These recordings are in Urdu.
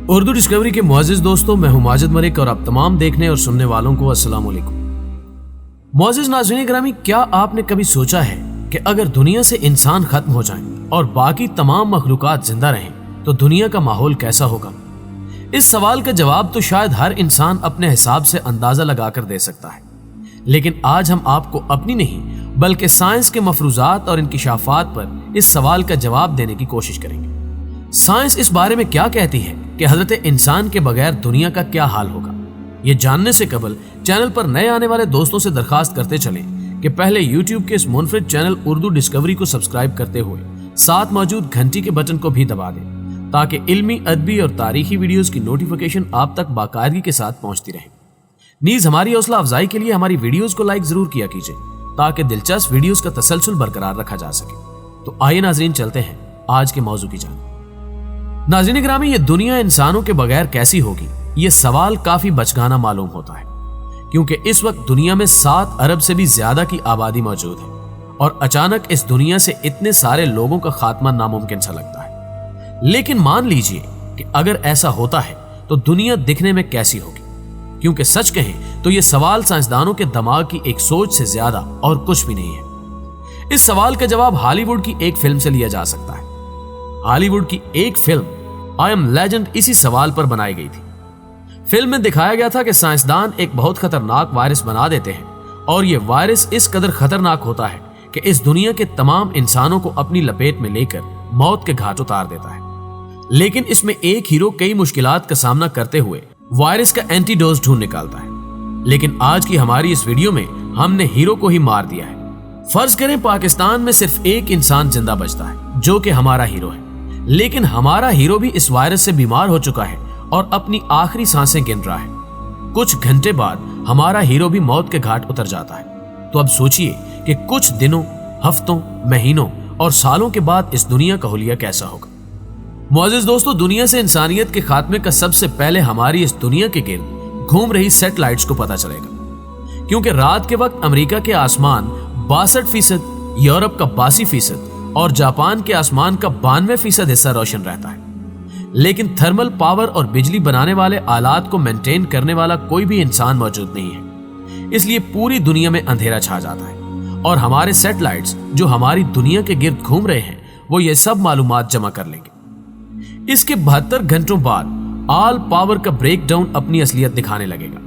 اردو ڈسکوری کے معزز دوستوں، میں ہوں ماجد ملک اور آپ تمام دیکھنے اور سننے والوں کو السلام علیکم۔ معزز ناظرین گرامی، کیا آپ نے کبھی سوچا ہے کہ اگر دنیا سے انسان ختم ہو جائیں اور باقی تمام مخلوقات زندہ رہیں تو دنیا کا ماحول کیسا ہوگا؟ اس سوال کا جواب تو شاید ہر انسان اپنے حساب سے اندازہ لگا کر دے سکتا ہے، لیکن آج ہم آپ کو اپنی نہیں بلکہ سائنس کے مفروضات اور انکشافات پر اس سوال کا جواب دینے کی کوشش کریں گے۔ سائنس اس بارے میں کیا کہتی ہے کہ حضرت انسان کے بغیر دنیا کا کیا حال ہوگا؟ یہ جاننے سے قبل چینل پر نئے آنے والے دوستوں سے درخواست کرتے چلیں کہ پہلے یوٹیوب کے اس منفرد چینل اردو ڈسکوری کو سبسکرائب کرتے ہوئے ساتھ موجود گھنٹی کے بٹن کو بھی دبا دیں تاکہ علمی، ادبی اور تاریخی ویڈیوز کی نوٹیفیکیشن آپ تک باقاعدگی کے ساتھ پہنچتی رہے۔ نیز ہماری حوصلہ افزائی کے لیے ہماری ویڈیوز کو لائک ضرور کیا کیجیے تاکہ دلچسپ ویڈیوز کا تسلسل برقرار رکھا جا سکے۔ تو آئیے ناظرین، چلتے ہیں آج کے موضوع کی جانب۔ ناظرین گرامی، یہ دنیا انسانوں کے بغیر کیسی ہوگی؟ یہ سوال کافی بچگانہ معلوم ہوتا ہے، کیونکہ اس وقت دنیا میں 7 ارب سے بھی زیادہ کی آبادی موجود ہے اور اچانک اس دنیا سے اتنے سارے لوگوں کا خاتمہ ناممکن سا لگتا ہے۔ لیکن مان لیجئے کہ اگر ایسا ہوتا ہے تو دنیا دکھنے میں کیسی ہوگی؟ کیونکہ سچ کہیں تو یہ سوال سائنسدانوں کے دماغ کی ایک سوچ سے زیادہ اور کچھ بھی نہیں ہے۔ اس سوال کا جواب ہالی ووڈ کی ایک فلم سے لیا جا سکتا ہے۔ ہالی ووڈ کی ایک فلم آئی ایم لیجنڈ اسی سوال پر بنائی گئی تھی۔ فلم میں دکھایا گیا تھا کہ سائنسدان ایک بہت خطرناک وائرس بنا دیتے ہیں اور یہ وائرس اس قدر خطرناک ہوتا ہے کہ اس دنیا کے تمام انسانوں کو اپنی لپیٹ میں لے کر موت کے گھاٹ اتار دیتا ہے۔ لیکن اس میں ایک ہیرو کئی مشکلات کا سامنا کرتے ہوئے وائرس کا اینٹی ڈوز ڈھونڈ نکالتا ہے۔ لیکن آج کی ہماری اس ویڈیو میں ہم نے ہیرو کو ہی مار دیا ہے۔ فرض کریں پاکستان میں صرف ایک انسان زندہ بچتا ہے جو کہ ہمارا ہیرو ہے، لیکن ہمارا ہیرو بھی اس وائرس سے بیمار ہو چکا ہے اور اپنی آخری سانسیں گن رہا ہے۔ کچھ گھنٹے بعد ہمارا ہیرو بھی موت کے گھاٹ اتر جاتا ہے۔ تو اب سوچئے کہ کچھ دنوں، ہفتوں، مہینوں اور سالوں کے بعد اس دنیا کا حلیہ کیسا ہوگا؟ معزز دوستو، دنیا سے انسانیت کے خاتمے کا سب سے پہلے ہماری اس دنیا کے گرد گھوم رہی سیٹلائٹس کو پتہ چلے گا، کیونکہ رات کے وقت امریکہ کے آسمان 62%، یورپ کا 82% اور جاپان کے آسمان کا 92% حصہ روشن رہتا ہے۔ لیکن تھرمل پاور اور بجلی بنانے والے آلات کو مینٹین کرنے والا کوئی بھی انسان موجود نہیں ہے، اس لیے پوری دنیا میں اندھیرا چھا جاتا ہے اور ہمارے سیٹلائٹس جو ہماری دنیا کے گرد گھوم رہے ہیں وہ یہ سب معلومات جمع کر لیں گے۔ اس کے 72 گھنٹوں بعد آل پاور کا بریک ڈاؤن اپنی اصلیت دکھانے لگے گا۔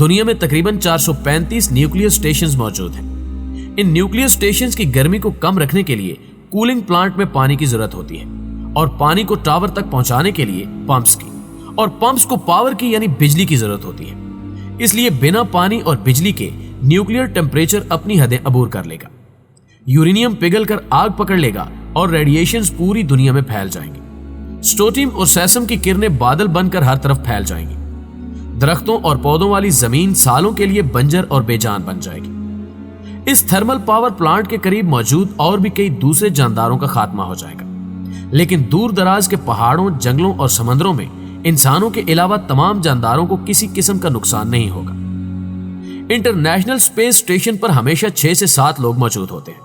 دنیا میں تقریباً 435 نیوکلیئر سٹیشنز موجود ہیں۔ ان نیوکلیئر سٹیشنز کی گرمی کو کم رکھنے کے لیے کولنگ پلانٹ میں پانی کی ضرورت ہوتی ہے اور پانی کو ٹاور تک پہنچانے کے لیے پمپس کی، اور پمپس کو پاور کی یعنی بجلی کی ضرورت ہوتی ہے۔ اس لیے بنا پانی اور بجلی کے نیوکلیئر ٹیمپریچر اپنی حدیں عبور کر لے گا، یورینیم پگھل کر آگ پکڑ لے گا اور ریڈیشنز پوری دنیا میں پھیل جائیں گے۔ سٹوٹیم اور سیسم کی کرنیں بادل بن کر ہر طرف پھیل جائیں گی۔ درختوں اور پودوں والی زمین سالوں کے لیے بنجر اور بے جان بن جائے گی۔ اس تھرمل پاور پلانٹ کے قریب موجود اور بھی کئی دوسرے جانداروں کا خاتمہ ہو جائے گا، لیکن دور دراز کے پہاڑوں، جنگلوں اور سمندروں میں انسانوں کے علاوہ تمام جانداروں کو کسی قسم کا نقصان نہیں ہوگا۔ انٹرنیشنل اسپیس اسٹیشن پر ہمیشہ 6 سے 7 لوگ موجود ہوتے ہیں۔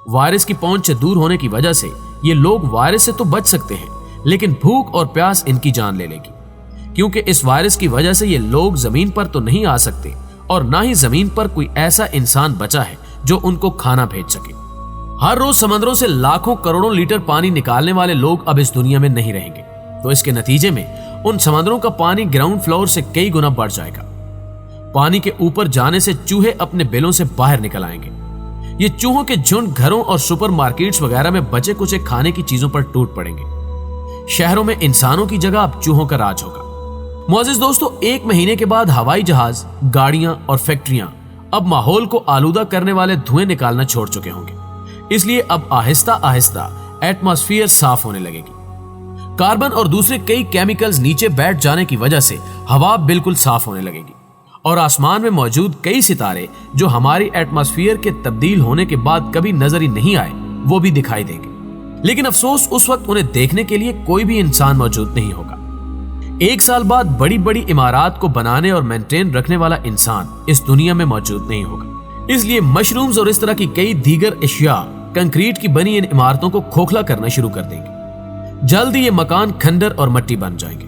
وائرس کی پہنچ سے دور ہونے کی وجہ سے یہ لوگ وائرس سے تو بچ سکتے ہیں، لیکن بھوک اور پیاس ان کی جان لے لے گی، کیونکہ اس وائرس کی وجہ سے یہ لوگ زمین پر تو نہیں آ سکتے اور نہ ہی زمین پر کوئی ایسا انسان بچا ہے جو ان کو کھانا بھیج سکے۔ ہر روز سمندروں سے لاکھوں کروڑوں لیٹر پانی نکالنے والے لوگ اب اس دنیا میں نہیں رہیں گے، تو اس کے نتیجے میں ان سمندروں کا پانی گراؤنڈ فلور سے کئی گنا بڑھ جائے گا۔ پانی کے اوپر جانے سے چوہے اپنے بلوں سے باہر نکل آئیں گے۔ یہ چوہوں کے جھنڈ گھروں اور سپر مارکیٹس وغیرہ میں بچے کچے کھانے کی چیزوں پر ٹوٹ پڑیں گے۔ شہروں میں انسانوں کی جگہ اب چوہوں کا راج ہوگا۔ معزز دوستو، 1 مہینے کے بعد ہوائی جہاز، گاڑیاں اور فیکٹریاں اب ماحول کو آلودہ کرنے والے دھوئیں نکالنا چھوڑ چکے ہوں گے، اس لیے اب آہستہ آہستہ ایٹماسفیئر صاف ہونے لگے گی۔ کاربن اور دوسرے کئی کیمیکلز نیچے بیٹھ جانے کی وجہ سے ہوا بالکل صاف ہونے لگے گی اور آسمان میں موجود کئی ستارے جو ہماری ایٹماسفیئر کے تبدیل ہونے کے بعد کبھی نظر ہی نہیں آئے وہ بھی دکھائی دیں گے۔ لیکن افسوس، اس وقت انہیں دیکھنے کے لیے کوئی بھی انسان موجود نہیں ہوگا۔ 1 سال بعد بڑی بڑی عمارات کو بنانے اور مینٹین رکھنے والا انسان اس دنیا میں موجود نہیں ہوگا، اس لیے مشرومز اور اس طرح کی کئی دیگر اشیاء کنکریٹ کی بنی ان عمارتوں کو کھوکھلا کرنا شروع کر دیں گے۔ جلد ہی یہ مکان کھنڈر اور مٹی بن جائیں گے۔